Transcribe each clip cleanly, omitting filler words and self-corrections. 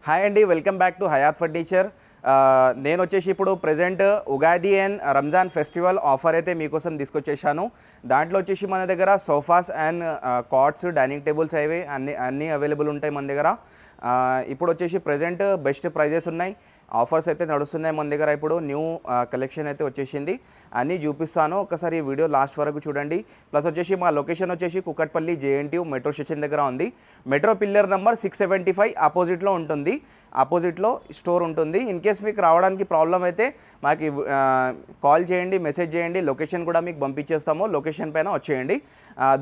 Hi అండి, welcome back to Hayat furniture. నేను వచ్చేసి ఇప్పుడు present Ugadi and Ramzan festival offer అయితే మీకోసం తీసుకొచ్చేసాను. దాంట్లో వచ్చేసి మన దగ్గర sofas and cots, dining tables అవి అన్నీ అవైలబుల్ ఉంటాయి మన దగ్గర. ఇప్పుడు వచ్చేసి ప్రెజెంట్ బెస్ట్ ప్రైజెస్ ఉన్నాయి, ఆఫర్స్ అయితే నడుస్తున్నాయి మన దగ్గర. ఇప్పుడు న్యూ కలెక్షన్ అయితే వచ్చేసింది, అన్నీ చూపిస్తాను. ఒకసారి ఈ వీడియో లాస్ట్ వరకు చూడండి. ప్లస్ వచ్చేసి మా లొకేషన్ వచ్చేసి కుకట్పల్లి JNTU మెట్రో స్టేషన్ దగ్గర ఉంది. మెట్రో పిల్లర్ నెంబర్ 675 ఆపోజిట్లో ఉంటుంది, ఆపోజిట్లో స్టోర్ ఉంటుంది. ఇన్ కేస్ మీకు రావడానికి ప్రాబ్లం అయితే మాకు కాల్ చేయండి, మెసేజ్ చేయండి, లొకేషన్ కూడా మీకు పంపించేస్తాము. లొకేషన్ పైన వచ్చేయండి.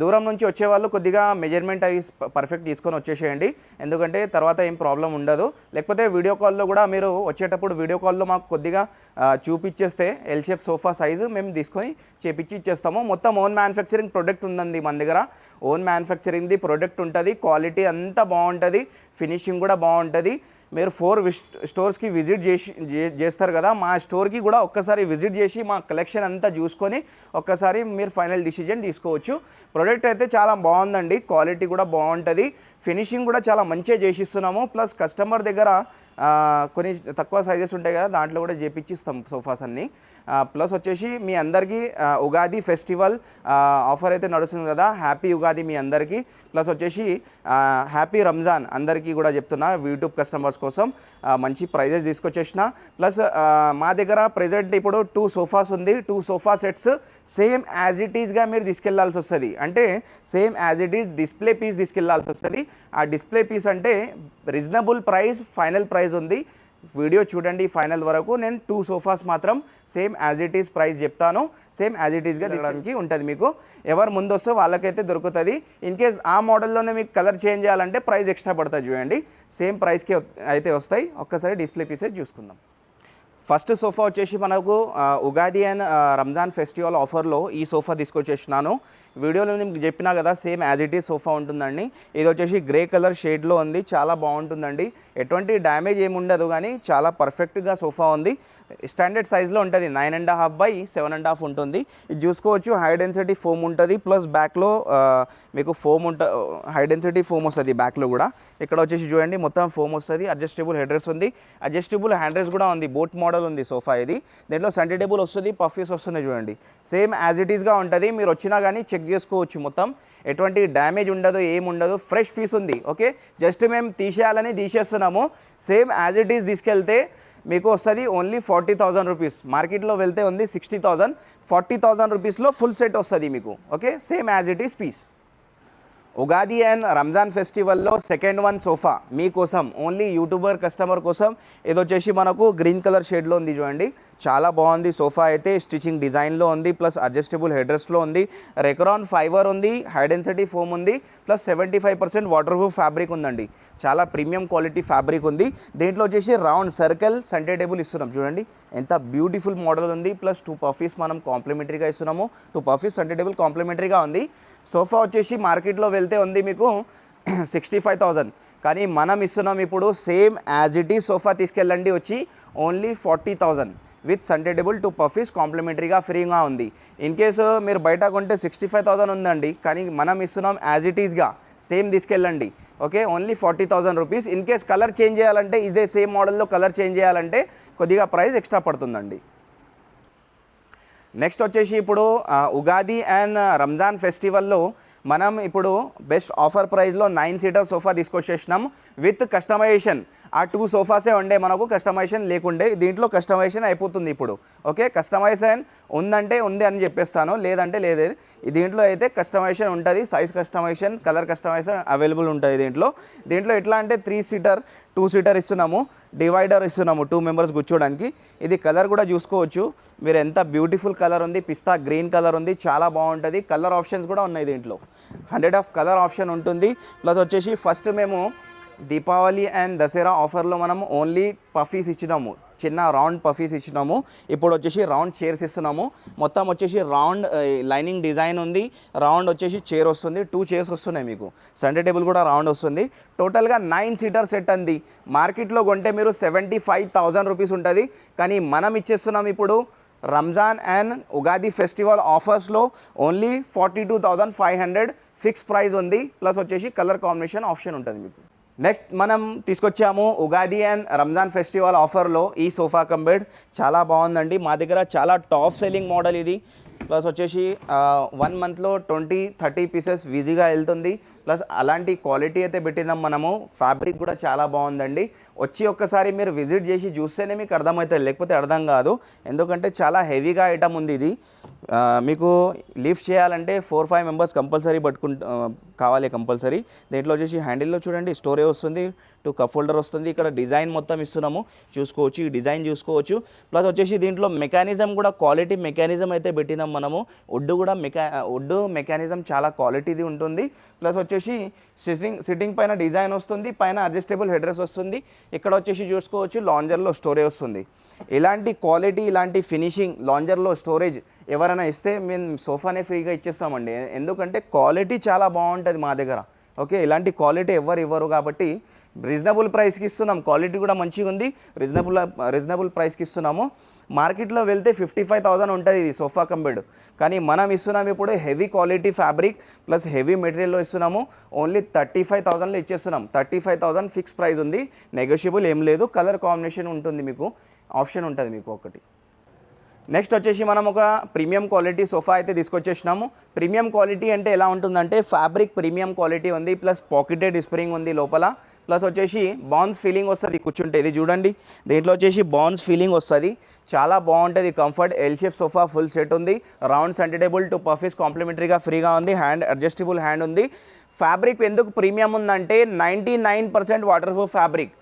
దూరం నుంచి వచ్చేవాళ్ళు కొద్దిగా మెజర్మెంట్ అవి పర్ఫెక్ట్ తీసుకొని వచ్చేసేయండి, ఎందుకంటే తర్వాత ఏం ప్రాబ్లం ఉండదు. లేకపోతే వీడియో కాల్లో కూడా మీరు వచ్చేటప్పుడు వీడియో కాల్లో మాకు కొద్దిగా చూపించేస్తే ఎల్ షేప్ సోఫా సైజు మేము తీసుకొని చేపించి ఇచ్చేస్తాము. మొత్తం ఓన్ మ్యానుఫ్యాక్చరింగ్ ప్రొడక్ట్ ఉందండి మన దగ్గర. ఓన్ మ్యానుఫ్యాక్చరింగ్ది ప్రొడక్ట్ ఉంటుంది, క్వాలిటీ అంతా బాగుంటుంది, ఫినిషింగ్ కూడా బాగుంటుంది. మీరు 4 స్టోర్స్కి విజిట్ చేస్తారు కదా, మా స్టోర్కి కూడా ఒక్కసారి విజిట్ చేసి మా కలెక్షన్ అంతా చూసుకొని ఒక్కసారి మీరు ఫైనల్ డిసిజన్ తీసుకోవచ్చు. ప్రోడక్ట్ అయితే చాలా బాగుందండి, క్వాలిటీ కూడా బాగుంటుంది, ఫినిషింగ్ కూడా చాలా మంచిగా చేసిస్తున్నాము. ప్లస్ కస్టమర్ దగ్గర కొన్ని తక్కువ సైజెస్ ఉంటాయి కదా, దాంట్లో కూడా చేపించిస్తాం సోఫాస్ అన్నీ. ప్లస్ వచ్చేసి మీ అందరికీ ఉగాది ఫెస్టివల్ ఆఫర్ అయితే నడుస్తుంది కదా, హ్యాపీ ఉగాది మీ అందరికీ. ప్లస్ వచ్చేసి హ్యాపీ రంజాన్ అందరికీ కూడా చెప్తున్నా, యూట్యూబ్ కస్టమర్స్ కోసం మంచి ప్రైజెస్ తీసుకొచ్చేసిన. ప్లస్ మా దగ్గర ప్రెజెంట్ ఇప్పుడు 2 సోఫాస్ ఉంది, 2 sofa sets same as it ఈస్గా మీరు తీసుకెళ్లాల్సి వస్తుంది. అంటే same as it is display piece తీసుకెళ్లాల్సి వస్తుంది. ఆ డిస్ప్లే పీస్ అంటే రీజనబుల్ ప్రైస్, ఫైనల్ ప్రైస్ ఉంది. వీడియో చూడండి ఫైనల్ వరకు. నేను 2 సోఫాస్ మాత్రం same as it is price చెప్తాను, సేమ్ యాజ్ ఇట్ ఈస్గా తీసుకోవడానికి ఉంటుంది. మీకు ఎవరు ముందు వస్తే వాళ్ళకైతే దొరుకుతుంది. ఇన్ కేస్ ఆ మోడల్లోనే మీకు కలర్ చేంజ్ చేయాలంటే ప్రైస్ ఎక్స్ట్రా పడుతుంది. చూడండి సేమ్ ప్రైస్కి అయితే వస్తాయి. ఒక్కసారి డిస్ప్లే పీసెస్ చూసుకుందాం. ఫస్ట్ సోఫా వచ్చేసి మనకు ఉగాది అండ్ రంజాన్ ఫెస్టివల్ ఆఫర్లో ఈ సోఫా తీసుకొచ్చేసినాను. వీడియోలో నేను చెప్పినా కదా, same as it is sofa ఉంటుందండి. ఇది వచ్చేసి గ్రే కలర్ షేడ్లో ఉంది, చాలా బాగుంటుందండి. ఎటువంటి డ్యామేజ్ ఏమి ఉండదు, కానీ చాలా పర్ఫెక్ట్గా సోఫా ఉంది. స్టాండర్డ్ సైజ్లో ఉంటుంది, 9.5 by 7.5 ఉంటుంది. ఇది చూసుకోవచ్చు, హై డెన్సిటీ ఫోమ్ ఉంటుంది. ప్లస్ బ్యాక్లో మీకు ఫోమ్ హై డెన్సిటీ ఫోమ్ వస్తుంది బ్యాక్లో కూడా. ఇక్కడ వచ్చేసి చూడండి మొత్తం ఫోమ్ వస్తుంది, అడ్జస్టబుల్ హెడ్ రెస్ట్ ఉంది, అడ్జస్టబుల్ హ్యాండ్ రెస్ట్ కూడా ఉంది. బోట్ మోడల్ ఉంది సోఫా ఇది. దీంట్లో సెంటర్ టేబుల్ వస్తుంది, పఫీస్ వస్తున్నాయి చూడండి. సేమ్ యాజ్ ఇట్ ఈస్గా ఉంటుంది, మీరు వచ్చినా కానీ చెక్ చేసుకోవచ్చు. మొత్తం ఎటువంటి డ్యామేజ్ ఉండదు, ఏముండదు, ఫ్రెష్ పీస్ ఉంది. ఓకే, జస్ట్ మేము తీసేయాలని తీసేస్తున్నాము. సేమ్ యాజ్ ఇట్ ఈస్ తీసుకెళ్తే మీకు వస్తుంది ఓన్లీ 40,000 రూపీస్. మార్కెట్లో వెళ్తే ఉంది 60,000. 40,000 రూపీస్లో ఫుల్ సెట్ వస్తుంది మీకు. Okay, same as it is piece. Ugadi and Ramzan ఫెస్టివల్లో సెకండ్ వన్ సోఫా మీకోసం, ఓన్లీ యూట్యూబర్ కస్టమర్ కోసం. ఇది వచ్చేసి మనకు గ్రీన్ కలర్ షేడ్లో ఉంది చూడండి, చాలా బాగుంది సోఫా అయితే. స్టిచింగ్ డిజైన్లో ఉంది, ప్లస్ అడ్జస్టబుల్ హెడ్ రెస్ట్లో ఉంది, రెక్రాన్ ఫైబర్ ఉంది, హై డెన్సిటీ ఫోమ్ ఉంది, ప్లస్ 75% వాటర్ ప్రూఫ్ ఫ్యాబ్రిక్ ఉందండి. చాలా ప్రీమియం క్వాలిటీ ఫ్యాబ్రిక్ ఉంది. దీంట్లో వచ్చేసి రౌండ్ సర్కిల్ సెంటర్ టేబుల్ ఇస్తున్నాం చూడండి, ఎంత బ్యూటిఫుల్ మోడల్ ఉంది. ప్లస్ 2 పఫీస్ మనం కాంప్లిమెంటరీగా ఇస్తున్నాము, 2 పఫీస్ సెంటర్ టేబుల్ కాంప్లిమెంటరీగా ఉంది. సోఫా వచ్చేసి మార్కెట్లో వెళ్తే ఉంది మీకు 65,000, కానీ మనం ఇస్తున్నాం ఇప్పుడు same as it is sofa తీసుకెళ్ళండి వచ్చి only 40,000 with center table 2 puffies కాంప్లిమెంటరీగా ఫ్రీగా ఉంది. ఇన్ కేసు మీరు బయట కొంటే 65,000 ఉందండి, కానీ మనం ఇస్తున్నాం యాజ్ ఇట్ ఈస్గా సేమ్ తీసుకెళ్ళండి. Okay, only 40,000 rupees. In case colour change చేయాలంటే, ఇదే సేమ్ మోడల్లో కలర్ చేంజ్ చేయాలంటే కొద్దిగా ప్రైస్ ఎక్స్ట్రా పడుతుందండి. నెక్స్ట్ వచ్చేసి ఇప్పుడు ఉగాది అండ్ రంజాన్ ఫెస్టివల్లో మనం ఇప్పుడు బెస్ట్ ఆఫర్ ప్రైస్లో 9 సీటర్ సోఫా తీసుకొచ్చేసినాం విత్ కస్టమైజేషన్. ఆ 2 సోఫాసే ఉండే మనకు, కస్టమైజేషన్ లేకుండే. దీంట్లో కస్టమైజేషన్ అయిపోతుంది ఇప్పుడు. ఓకే, కస్టమైజేషన్ ఉందంటే ఉంది అని చెప్పేస్తాను, లేదంటే లేదు. దీంట్లో అయితే కస్టమైజేషన్ ఉంటుంది, size customization, colour customization available ఉంటుంది దీంట్లో. దీంట్లో ఎట్లా అంటే 3 సీటర్ 2 సీటర్ ఇస్తున్నాము, డివైడర్ ఇస్తున్నాము 2 మెంబర్స్ కూర్చోడానికి. ఇది కలర్ కూడా చూసుకోవచ్చు మీరు, ఎంత బ్యూటిఫుల్ కలర్ ఉంది, పిస్తా గ్రీన్ కలర్ ఉంది, చాలా బాగుంటుంది. కలర్ ఆప్షన్స్ కూడా ఉన్నాయి దీంట్లో, 100 కలర్ ఆప్షన్ ఉంటుంది. ప్లస్ వచ్చేసి ఫస్ట్ మేము దీపావళి అండ్ దసరా ఆఫర్లో మనం ఓన్లీ పఫీస్ ఇచ్చినాము, చిన్న రౌండ్ పఫీస్ ఇచ్చినాము. ఇప్పుడు వచ్చేసి రౌండ్ చైర్స్ ఇస్తున్నాము. మొత్తం వచ్చేసి రౌండ్ లైనింగ్ డిజైన్ ఉంది, రౌండ్ వచ్చేసి చైర్ వస్తుంది, 2 చైర్స్ వస్తున్నాయి మీకు. సెంటర్ టేబుల్ కూడా రౌండ్ వస్తుంది. టోటల్గా 9 సీటర్ సెట్ అంది. మార్కెట్లో కొంటే మీరు 75,000 రూపీస్ ఉంటుంది, కానీ మనం ఇచ్చేస్తున్నాం ఇప్పుడు రంజాన్ అండ్ ఉగాది ఫెస్టివల్ ఆఫర్స్లో ఓన్లీ 42,500 ఫిక్స్ ప్రైస్ ఉంది. ప్లస్ వచ్చేసి కలర్ కాంబినేషన్ ఆప్షన్ ఉంటుంది మీకు. నెక్స్ట్ మనం తీసుకొచ్చాము ఉగాది అండ్ రంజాన్ ఫెస్టివల్ ఆఫర్లో ఈ సోఫా కమ్ బెడ్ చాలా బాగుందండి. మా దగ్గర చాలా టాప్ సెల్లింగ్ మోడల్ ఇది. ప్లస్ వచ్చేసి 1 మంత్లో 20-30 పీసెస్ ఈజీగా వెళ్తుంది. ప్లస్ అలాంటి క్వాలిటీ అయితే పెట్టినాం మనము. ఫ్యాబ్రిక్ కూడా చాలా బాగుందండి. వచ్చి ఒక్కసారి మీరు విజిట్ చేసి చూస్తేనే మీకు అర్థమవుతుంది, లేకపోతే అర్థం కాదు. ఎందుకంటే చాలా హెవీగా ఐటమ్ ఉంది ఇది. మీకు లిఫ్ట్ చేయాలంటే 4-5 మెంబర్స్ కంపల్సరీ కావాలి కంపల్సరీ. దీంట్లో వచ్చేసి హ్యాండిల్లో చూడండి స్టోరేజ్ వస్తుంది, 2 కప్ హోల్డర్ వస్తుంది. ఇక్కడ డిజైన్ మొత్తం ఇస్తున్నాము, చూసుకోవచ్చు. ఈ డిజైన్ చూసుకోవచ్చు. ప్లస్ వచ్చేసి దీంట్లో మెకానిజం కూడా క్వాలిటీ మెకానిజం అయితే పెట్టినాం మనము. వుడ్ కూడా వుడ్ మెకానిజం చాలా క్వాలిటీది ఉంటుంది. ప్లస్ వచ్చేసి సిట్టింగ్ పైన డిజైన్ వస్తుంది, పైన అడ్జస్టబుల్ హెడ్ రెస్ట్ వస్తుంది. ఇక్కడ వచ్చేసి చూసుకోవచ్చు లాంజర్లో స్టోరేజ్ వస్తుంది. ఇలాంటి క్వాలిటీ, ఇలాంటి ఫినిషింగ్ లాంజర్లో స్టోరేజ్ ఎవరైనా ఇస్తే మేము సోఫానే ఫ్రీగా ఇచ్చేస్తామండి. ఎందుకంటే క్వాలిటీ చాలా బాగుంటుంది మా దగ్గర. ఓకే, ఇలాంటి క్వాలిటీ ఎవరు ఇవ్వరు కాబట్టి రీజనబుల్ ప్రైస్కి ఇస్తున్నాం. క్వాలిటీ కూడా మంచిగా ఉంది, రీజనబుల్ ప్రైస్కి ఇస్తున్నాము. మార్కెట్లో వెళ్తే 55,000 ఉంటుంది ఇది సోఫా కమ్ బెడ్. కానీ మనం ఇస్తున్నాము ఇప్పుడు heavy quality fabric plus heavy మెటీరియల్లో ఇస్తున్నాము. ఓన్లీ 35,000లో ఇచ్చేస్తున్నాం. 35,000 ఫిక్స్ ప్రైస్ ఉంది, నెగోషియబుల్ ఏం లేదు. కలర్ కాంబినేషన్ ఉంటుంది, మీకు ఆప్షన్ ఉంటుంది మీకు ఒకటి. నెక్స్ట్ వచ్చేసి మనం ఒక ప్రీమియం క్వాలిటీ సోఫా అయితే తీసుకొచ్చేసినాము. ప్రీమియం క్వాలిటీ అంటే ఎలా ఉంటుందంటే ఫ్యాబ్రిక్ ప్రీమియం క్వాలిటీ ఉంది, ప్లస్ పాకెటెడ్ స్ప్రింగ్ ఉంది లోపల. ప్లస్ వచ్చేసి బాన్స్ ఫీలింగ్ వస్తుంది కూర్చుంటే. ఇది చూడండి, దీంట్లో వచ్చేసి బాన్స్ ఫీలింగ్ వస్తుంది, చాలా బాగుంటుంది. Comfort L shape sofa full set ఉంది. రౌండ్ సెంటర్ టేబుల్ 2 పఫీస్ కాంప్లిమెంటరీగా ఫ్రీగా ఉంది. హ్యాండ్ అడ్జస్టబుల్ హ్యాండ్ ఉంది. ఫ్యాబ్రిక్ ఎందుకు ప్రీమియం ఉందంటే 99% వాటర్ ప్రూఫ్ ఫ్యాబ్రిక్.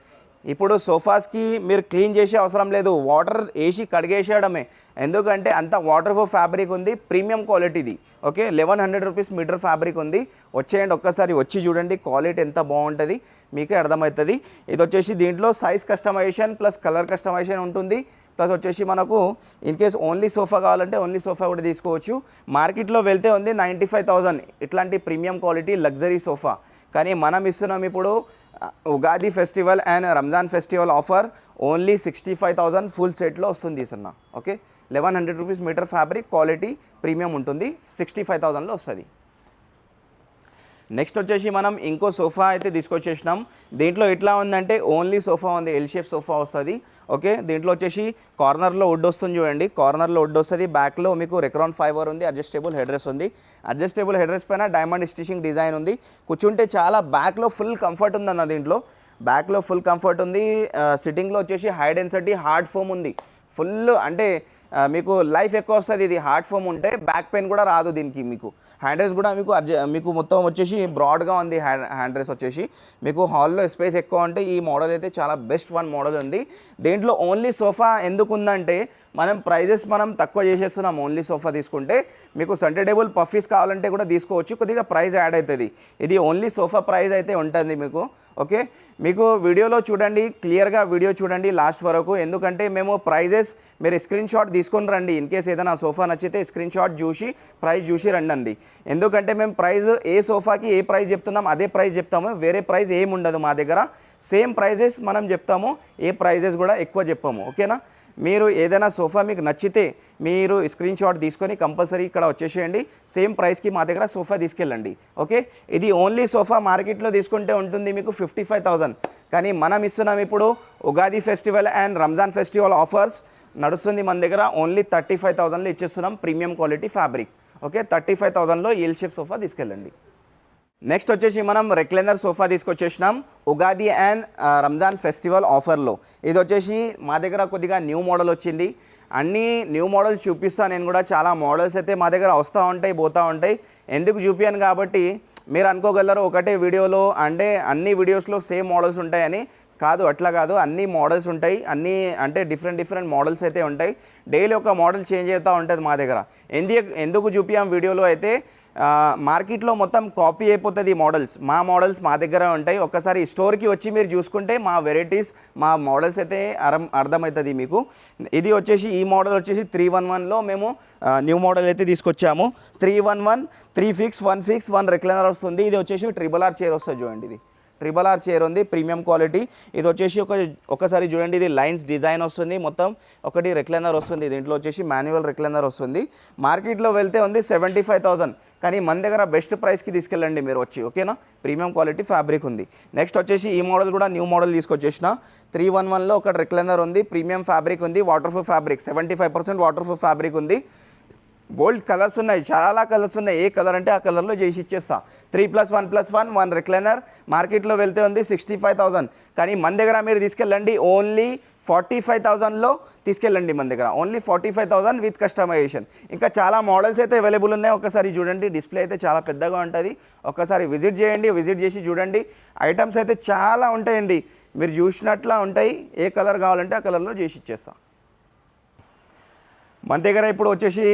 ఇప్పుడు సోఫాస్కి మీరు క్లీన్ చేసే అవసరం లేదు, వాటర్ వేసి కడిగేసేయడమే. ఎందుకంటే అంత వాటర్ ప్రూఫ్ ఫ్యాబ్రిక్ ఉంది, ప్రీమియం క్వాలిటీది. ఓకే, 1100 రూపీస్ మీటర్ ఫ్యాబ్రిక్ ఉంది. వచ్చేయండి ఒక్కసారి, వచ్చి చూడండి క్వాలిటీ ఎంత బాగుంటుంది, మీకే అర్థమవుతుంది. ఇది వచ్చేసి దీంట్లో size customization plus colour customization ఉంటుంది. ప్లస్ వచ్చేసి మనకు ఇన్ కేస్ ఓన్లీ సోఫా కావాలంటే ఓన్లీ సోఫా కూడా తీసుకోవచ్చు. మార్కెట్లో వెళ్తే ఉంది 95,000 ఇట్లాంటి ప్రీమియం క్వాలిటీ లగ్జరీ సోఫా. కానీ మనం ఇస్తున్నాం ఇప్పుడు Ugadi festival and Ramzan festival offer only 65,000 full సెట్లో వస్తుంది సన్న. Okay, 1100 rupees metre fabric quality premium ఉంటుంది, 65,000లో వస్తుంది. నెక్స్ట్ వచ్చేసి మనం ఇంకో సోఫా అయితే తీసుకొచ్చేసినాం. దీంట్లో ఎట్లా ఉందంటే ఓన్లీ సోఫా ఉంది, ఎల్ షేప్ సోఫా వస్తుంది. ఓకే, దీంట్లో వచ్చేసి కార్నర్లో వుడ్ వస్తుంది చూడండి, కార్నర్లో వుడ్ వస్తుంది. బ్యాక్లో మీకు రెక్రాన్ ఫైబర్ ఉంది, అడ్జస్టబుల్ హెడ్ రెస్ట్ ఉంది. అడ్జస్టబుల్ హెడ్ రెస్ట్ పైన డైమండ్ స్టిచింగ్ డిజైన్ ఉంది. కూర్చుంటే చాలా బ్యాక్లో ఫుల్ కంఫర్ట్ ఉందన్న, దీంట్లో బ్యాక్లో ఫుల్ కంఫర్ట్ ఉంది. సిట్టింగ్లో వచ్చేసి హై డెన్సిటీ హార్డ్ ఫోమ్ ఉంది. ఫుల్ అంటే మీకు లైఫ్ ఎక్కువ వస్తుంది. ఇది హార్డ్ ఫోమ్ ఉంటే బ్యాక్ పెయిన్ కూడా రాదు దీనికి. మీకు హ్యాండ్ రైస్ కూడా మీకు మొత్తం వచ్చేసి బ్రాడ్గా ఉంది. హ్యాండ్ రైస్ వచ్చేసి మీకు హాల్లో స్పేస్ ఎక్కువ ఉంటే ఈ మోడల్ అయితే చాలా బెస్ట్ మోడల్ ఉంది. దీంట్లో ఓన్లీ సోఫా ఎందుకు ఉందంటే మనం ప్రైజెస్ తక్కువ చేసేస్తున్నాం. ఓన్లీ సోఫా తీసుకుంటే మీకు సెంటర్ టేబుల్ పఫీస్ కావాలంటే కూడా తీసుకోవచ్చు, కొద్దిగా ప్రైస్ యాడ్ అవుతుంది. ఇది ఓన్లీ సోఫా ప్రైస్ అయితే ఉంటుంది మీకు. ఓకే, మీకు వీడియోలో చూడండి, క్లియర్గా వీడియో చూడండి లాస్ట్ వరకు. ఎందుకంటే మేము ప్రైజెస్ మీరు స్క్రీన్ షాట్ తీసుకొని రండి. ఇన్ కేస్ ఏదైనా సోఫా నచ్చితే స్క్రీన్ షాట్ చూసి ప్రైస్ చూసి రండి. ఎందుకంటే మేము ప్రైస్ ఏ సోఫాకి ఏ ప్రైస్ చెప్తున్నాం అదే ప్రైస్ చెప్తాము, వేరే ప్రైస్ ఏమి ఉండదు మా దగ్గర. సేమ్ ప్రైజెస్ మనం చెప్తాము, ఏ ప్రైజెస్ కూడా ఎక్కువ చెప్పాము. ఓకేనా, మీరు ఏదైనా సోఫా మీకు నచ్చితే మీరు స్క్రీన్ షాట్ తీసుకొని కంపల్సరీ ఇక్కడ వచ్చేసేయండి. సేమ్ ప్రైస్కి మా దగ్గర సోఫా తీసుకెళ్ళండి. ఓకే, ఇది ఓన్లీ సోఫా మార్కెట్లో తీసుకుంటే ఉంటుంది మీకు 55,000. కానీ మనం ఇస్తున్నాం ఇప్పుడు Ugadi festival and Ramzan festival offers నడుస్తుంది మన దగ్గర. ఓన్లీ 35,000లో ఇచ్చేస్తున్నాం ప్రీమియం క్వాలిటీ ఫ్యాబ్రిక్. ఓకే, 35,000లో ఎల్ షేప్ సోఫా తీసుకెళ్ళండి. నెక్స్ట్ వచ్చేసి మనం రెక్లైనర్ సోఫా తీసుకొచ్చేసినాం ఉగాది అండ్ రంజాన్ ఫెస్టివల్ ఆఫర్లో. ఇది వచ్చేసి మా దగ్గర కొద్దిగా న్యూ మోడల్ వచ్చింది. అన్ని న్యూ మోడల్స్ చూపిస్తాను నేను కూడా. చాలా మోడల్స్ అయితే మా దగ్గర వస్తూ ఉంటాయి పోతూ ఉంటాయి. ఎందుకు చూపించాను కాబట్టి మీరు అనుకోగలరు ఒకటే వీడియోలో అంటే అన్ని వీడియోస్లో సేమ్ మోడల్స్ ఉంటాయని. కాదు, అట్లా కాదు, అన్ని మోడల్స్ ఉంటాయి. అన్నీ అంటే డిఫరెంట్ మోడల్స్ అయితే ఉంటాయి. డైలీ ఒక మోడల్ చేంజ్ అవుతూ ఉంటుంది మా దగ్గర. ఎందుకు చూపించాం వీడియోలో అయితే మార్కెట్లో మొత్తం కాపీ అయిపోతుంది మోడల్స్. మా మోడల్స్ మా దగ్గర ఉంటాయి. ఒక్కసారి స్టోర్కి వచ్చి మీరు చూసుకుంటే మా వెరైటీస్ మా మోడల్స్ అయితే అర్థమవుతుంది మీకు. ఇది వచ్చేసి ఈ మోడల్ వచ్చేసి 311లో మేము న్యూ మోడల్ అయితే తీసుకొచ్చాము. 311, 3 ఫిక్స్, 1 ఫిక్స్, 1 రెక్లైనర్ వస్తుంది. ఇది వచ్చేసి RRR చైర్ వస్తుంది చూడండి. ఇది RRR చైర్ ఉంది, ప్రీమియం క్వాలిటీ. ఇది వచ్చేసి ఒకసారి చూడండి, ఇది లైన్స్ డిజైన్ వస్తుంది, మొత్తం ఒకటి రెక్లైనర్ వస్తుంది, దీంట్లో వచ్చేసి మాన్యువల్ రెక్లైనర్ వస్తుంది. మార్కెట్లో వెళ్తే ఉంది 75,000, కానీ మన దగ్గర బెస్ట్ ప్రైస్కి తీసుకెళ్ళండి మీరు వచ్చి, ఓకేనా. ప్రీమియం క్వాలిటీ ఫ్యాబ్రిక్ ఉంది. నెక్స్ట్ వచ్చేసి ఈ మోడల్ కూడా న్యూ మోడల్ తీసుకొచ్చేసిన 311లో ఒక రెక్లైనర్ ఉంది, ప్రీమియం ఫ్యాబ్రిక్ ఉంది, water proof fabric, 75% water proof fabric ఉంది. బోల్డ్ కలర్స్ ఉన్నాయి, చాలా కలర్స్ ఉన్నాయి, ఏ కలర్ అంటే ఆ కలర్లో చేసి ఇచ్చేస్తా. 3+1+1 1 రెక్లైనర్ మార్కెట్లో వెళ్తే ఉంది 65,000, కానీ మన దగ్గర మీరు తీసుకెళ్ళండి ఓన్లీ 45,000లో తీసుకెళ్ళండి. మన దగ్గర ఓన్లీ 45,000 విత్ కస్టమైజేషన్. ఇంకా చాలా మోడల్స్ అయితే అవైలబుల్ ఉన్నాయి, ఒకసారి చూడండి. డిస్ప్లే అయితే చాలా పెద్దగా ఉంటుంది, ఒకసారి విజిట్ చేయండి, విజిట్ చేసి చూడండి. ఐటమ్స్ అయితే చాలా ఉంటాయండి, మీరు చూసినట్లా ఉంటాయి. ఏ కలర్ కావాలంటే ఆ కలర్లో చేసి ఇచ్చేస్తా. మన దగ్గర ఇప్పుడు వచ్చేసి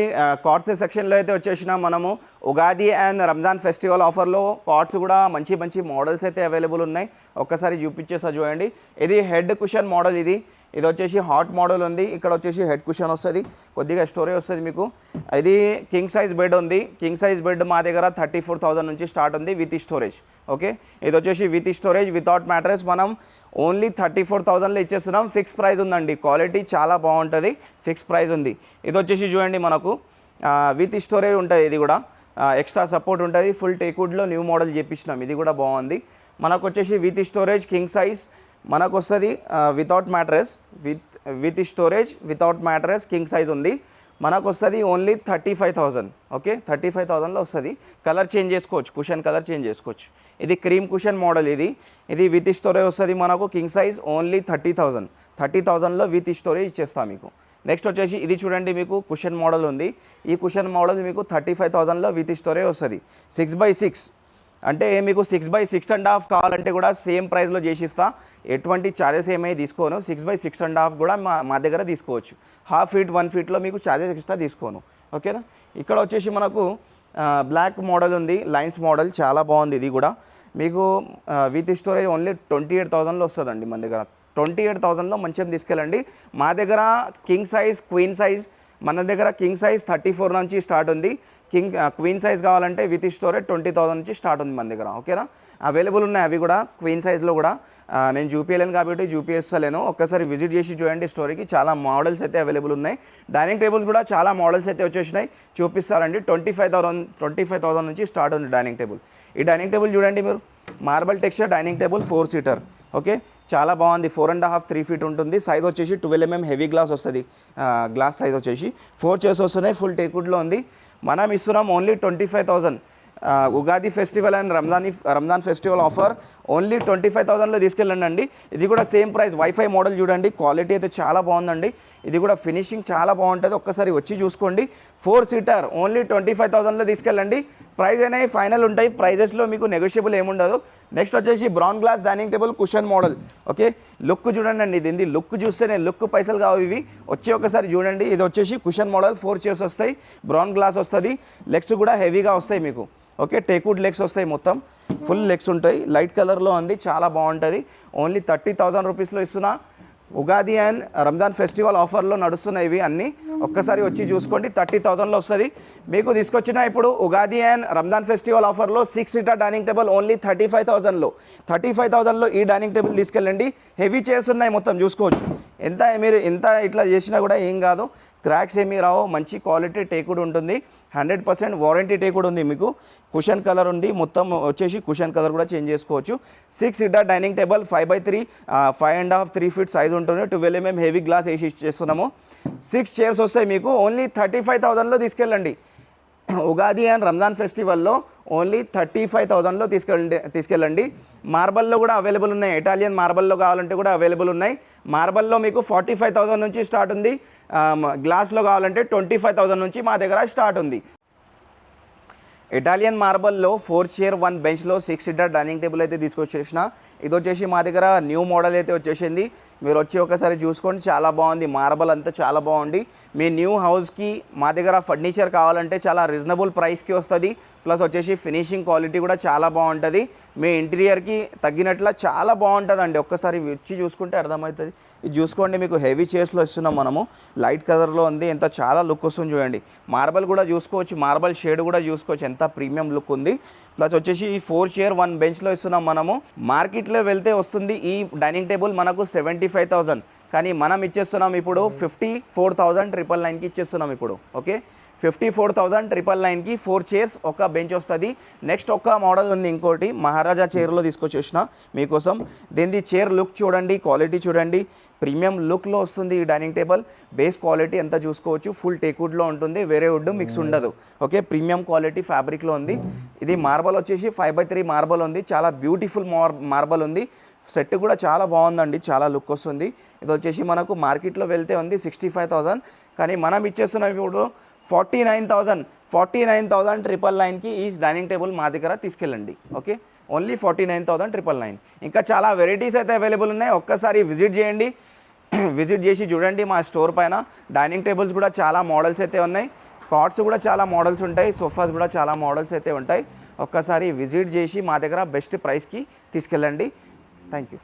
కార్డ్స్ సెక్షన్లో అయితే వచ్చేసిన మనము ఉగాది అండ్ రంజాన్ ఫెస్టివల్ ఆఫర్లో కార్డ్స్ కూడా మంచి మోడల్స్ అయితే అవైలబుల్ ఉన్నాయి. ఒక్కసారి చూపించేసా చూడండి. ఇది హెడ్ కుషన్ మోడల్, ఇది వచ్చేసి హాట్ మోడల్ ఉంది. ఇక్కడ వచ్చేసి హెడ్ కుషన్ వస్తుంది, కొద్దిగా స్టోరేజ్ వస్తుంది మీకు. ఇది కింగ్ సైజ్ బెడ్ ఉంది. కింగ్ సైజ్ బెడ్ మా దగ్గర 34,000 నుంచి స్టార్ట్ ఉంది విత్ స్టోరేజ్, ఓకే. ఇది వచ్చేసి విత్ స్టోరేజ్ వితౌట్ మ్యాట్రెస్ మనం ఓన్లీ 34,000లో ఇచ్చేస్తున్నాం. ఫిక్స్ ప్రైస్ ఉందండి, క్వాలిటీ చాలా బాగుంటుంది, ఫిక్స్ ప్రైస్ ఉంది. ఇది వచ్చేసి చూడండి మనకు విత్ స్టోరేజ్ ఉంటుంది, ఇది కూడా ఎక్స్ట్రా సపోర్ట్ ఉంటుంది. ఫుల్ టేక్వుడ్లో న్యూ మోడల్ చేపించినాం, ఇది కూడా బాగుంది. మనకు వచ్చేసి విత్ స్టోరేజ్ కింగ్ సైజ్ మనకు వస్తుంది, without mattress, with storage without mattress king size ఉంది. మనకు వస్తుంది ఓన్లీ 35,000, ఓకే. 35,000లో వస్తుంది. కలర్ చేంజ్ చేసుకోవచ్చు, కుషన్ కలర్ చేంజ్ చేసుకోవచ్చు. ఇది క్రీమ్ కుషన్ మోడల్, ఇది విత్ స్టోరేజ్ వస్తుంది మనకు కింగ్ సైజ్ ఓన్లీ 30,000లో విత్ స్టోరేజ్ ఇచ్చేస్తాం మీకు. నెక్స్ట్ వచ్చేసి ఇది చూడండి, మీకు కుషన్ మోడల్ ఉంది. ఈ కుషన్ మోడల్ మీకు 35,000లో విత్ స్టోరేజ్ వస్తుంది. 6x6 అంటే మీకు 6x6.5 కావాలంటే కూడా సేమ్ ప్రైస్లో చేసిస్తా, ఎటువంటి ఛార్జెస్ ఏమీ తీసుకోను. 6x6.5 కూడా మా దగ్గర తీసుకోవచ్చు. హాఫ్ ఫీట్ 1 ఫీట్లో మీకు ఛార్జెస్ ఎక్స్ట్రా తీసుకోను, ఓకేనా. ఇక్కడ వచ్చేసి మనకు బ్లాక్ మోడల్ ఉంది, లైన్స్ మోడల్, చాలా బాగుంది. ఇది కూడా మీకు విత్ స్టోరేజ్ ఓన్లీ 28,000లో వస్తుందండి మన దగ్గర. 28,000లో మంచిగా తీసుకెళ్ళండి. మా దగ్గర కింగ్ సైజ్, క్వీన్ సైజ్, మన దగ్గర కింగ్ సైజ్ 34 నుంచి స్టార్ట్ ఉంది. క్వీన్ సైజ్ కావాలంటే విత్ స్టోరేజ్ 20,000 నుంచి స్టార్ట్ ఉంది మన దగ్గర, ఓకేనా. అవైలబుల్ ఉన్నాయి అవి కూడా, క్వీన్ సైజ్లో కూడా. నేను చూపించలేను కాబట్టి చూపిస్తలేను, ఒక్కసారి విజిట్ చేసి చూడండి స్టోరీకి. చాలా మోడల్స్ అయితే అవైలబుల్ ఉన్నాయి. డైనింగ్ టేబుల్స్ కూడా చాలా మోడల్స్ అయితే వచ్చేసినాయి, చూపిస్తారండి. 25,000 నుంచి స్టార్ట్ ఉంది డైనింగ్ టేబుల్. ఈ డైనింగ్ టేబుల్ చూడండి మీరు, marble texture dining table 4 seater, okay. చాలా బాగుంది. 4.5 3 ఫీట్ ఉంటుంది. సైజ్ వచ్చేసి 12 mm హెవీ గ్లాస్ వస్తుంది. గ్లాస్ సైజ్ వచ్చేసి 4 చైర్స్ వస్తున్నాయి, ఫుల్ టేక్వుడ్లో ఉంది. మనం ఇస్తున్నాం only 25,000. Ugadi festival and Ramzan festival offer only 25,000లో తీసుకెళ్ళండి. ఇది కూడా సేమ్ ప్రైస్. వైఫై మోడల్ చూడండి, క్వాలిటీ అయితే చాలా బాగుందండి. ఇది కూడా ఫినిషింగ్ చాలా బాగుంటుంది, ఒక్కసారి వచ్చి చూసుకోండి. 4 సీటర్ ఓన్లీ 25,000లో తీసుకెళ్ళండి. ప్రైస్ అనేవి ఫైనల్ ఉంటాయి, ప్రైజెస్లో మీకు నెగోషియబుల్ ఏముండదు. నెక్స్ట్ వచ్చేసి brown glass dining table cushion model, okay. Look చూడండి అండి, ఇది లుక్ చూస్తేనే లుక్ పైసలు కావు ఇవి. వచ్చి ఒకసారి చూడండి. ఇది వచ్చేసి కుషన్ మోడల్, 4 చైర్స్ వస్తాయి, బ్రౌన్ గ్లాస్ వస్తుంది, లెగ్స్ కూడా హెవీగా వస్తాయి మీకు, ఓకే. టేక్వుడ్ లెగ్స్ వస్తాయి, మొత్తం ఫుల్ లెగ్స్ ఉంటాయి. లైట్ కలర్లో ఉంది, చాలా బాగుంటుంది. ఓన్లీ 30,000 రూపీస్లో ఇస్తున్నా. ఉగాది అండ్ రంజాన్ ఫెస్టివల్ ఆఫర్లో నడుస్తున్నాయి ఇవి అన్నీ, ఒక్కసారి వచ్చి చూసుకోండి. 30,000లో వస్తుంది మీకు. తీసుకొచ్చిన ఇప్పుడు ఉగాది అండ్ రంజాన్ ఫెస్టివల్ ఆఫర్లో 6 సీటర్ డైనింగ్ టేబుల్ ఓన్లీ 35,000లో ఈ డైనింగ్ టేబుల్ తీసుకెళ్ళండి. హెవీ చైర్స్ ఉన్నాయి, మొత్తం చూసుకోవచ్చు. మీరు ఎంత ఇట్లా చేసినా కూడా ఏం కాదు, క్రాక్స్ ఏమీ రావు, మంచి క్వాలిటీ టేక్వుడ్ ఉంటుంది. 100% వారంటీ టేక్వుడ్ ఉంది మీకు. కుషన్ కలర్ ఉంది, మొత్తం వచ్చేసి కుషన్ కలర్ కూడా చేంజ్ చేసుకోవచ్చు. 6 seater dining table 5x3 5.5 3 feet size ఉంటుంది. 12 mm హెవీ గ్లాస్ వేసి ఇచ్చేస్తున్నాము. 6 చైర్స్ వస్తాయి మీకు. ఓన్లీ 35,000లో తీసుకెళ్ళండి. ఉగాది అండ్ రంజాన్ ఫెస్టివల్లో ఓన్లీ 35,000లో తీసుకెళ్ళండి. మార్బల్లో కూడా అవైలబుల్ ఉన్నాయి, ఇటాలియన్ మార్బల్లో కావాలంటే కూడా అవైలబుల్ ఉన్నాయి. మార్బల్లో మీకు 45,000 నుంచి స్టార్ట్ ఉంది. గ్లాస్లో కావాలంటే 25,000 నుంచి మా దగ్గర స్టార్ట్ ఉంది. ఇటాలియన్ మార్బల్లో 4 చైర్ 1 బెంచ్లో 6 సీటర్ డైనింగ్ టేబుల్ అయితే తీసుకొచ్చేసిన. ఇది వచ్చేసి మా దగ్గర న్యూ మోడల్ అయితే వచ్చేసింది. మీరు వచ్చి ఒకసారి చూసుకోండి, చాలా బాగుంది. మార్బల్ అంతా చాలా బాగుంది. మీ న్యూ హౌస్కి మా దగ్గర ఫర్నిచర్ కావాలంటే చాలా రీజనబుల్ ప్రైస్కి వస్తుంది. ప్లస్ వచ్చేసి ఫినిషింగ్ క్వాలిటీ కూడా చాలా బాగుంటుంది. మీ ఇంటీరియర్కి తగ్గినట్ల చాలా బాగుంటుందండి. ఒక్కసారి వచ్చి చూసుకుంటే అర్థమవుతుంది. ఇది చూసుకోండి, మీకు హెవీ చైర్స్లో ఇస్తున్నాం మనము. లైట్ కలర్లో ఉంది, ఎంత చాలా లుక్ వస్తుంది చూడండి. మార్బల్ కూడా చూసుకోవచ్చు, మార్బల్ షేడ్ కూడా చూసుకోవచ్చు, ఎంత ప్రీమియం లుక్ ఉంది. ప్లస్ వచ్చేసి ఈ 4 చైర్ 1 బెంచ్లో ఇస్తున్నాం మనము. మార్కెట్లో వెళ్తే వస్తుంది ఈ డైనింగ్ టేబుల్ మనకు 75,000, కానీ మనం ఇచ్చేస్తున్నాం ఇప్పుడు 54,999కి ఇచ్చేస్తున్నాం ఇప్పుడు. ఓకే, 54,999కి 4 చైర్స్ ఒక బెంచ్ వస్తుంది. నెక్స్ట్ ఒక మోడల్ ఉంది ఇంకోటి, మహారాజా చైర్లో తీసుకొచ్చేసిన మీకోసం. దీనిది చైర్ లుక్ చూడండి, క్వాలిటీ చూడండి, ప్రీమియం లుక్లో వస్తుంది ఈ డైనింగ్ టేబుల్. బేస్ క్వాలిటీ అంతా చూసుకోవచ్చు, ఫుల్ టేక్వుడ్లో ఉంటుంది, వేరే వుడ్ మిక్స్ ఉండదు. ఓకే, ప్రీమియం క్వాలిటీ ఫ్యాబ్రిక్లో ఉంది. ఇది మార్బల్ వచ్చేసి 5/3 మార్బల్ ఉంది, చాలా బ్యూటిఫుల్ మార్బల్ ఉంది. సెట్ కూడా చాలా బాగుందండి, చాలా లుక్ వస్తుంది. ఇది వచ్చేసి మనకు మార్కెట్లో వెళ్తే ఉంది 65,000, కానీ మనం ఇచ్చేస్తున్నాం ఇప్పుడు 49,999కి ఈ డైనింగ్ టేబుల్ మా దగ్గర తీసుకెళ్ళండి. Okay, only 49,999. ఇంకా చాలా వెరైటీస్ అయితే అవైలబుల్ ఉన్నాయి, ఒక్కసారి విజిట్ చేయండి. విజిట్ చేసి చూడండి మా స్టోర్ పైన. డైనింగ్ టేబుల్స్ కూడా చాలా మోడల్స్ అయితే ఉన్నాయి, కాట్స్ కూడా చాలా మోడల్స్ ఉంటాయి, సోఫాస్ కూడా చాలా మోడల్స్ అయితే ఉంటాయి. ఒక్కసారి విజిట్ చేసి మా దగ్గర బెస్ట్ ప్రైస్కి తీసుకెళ్ళండి. Thank you.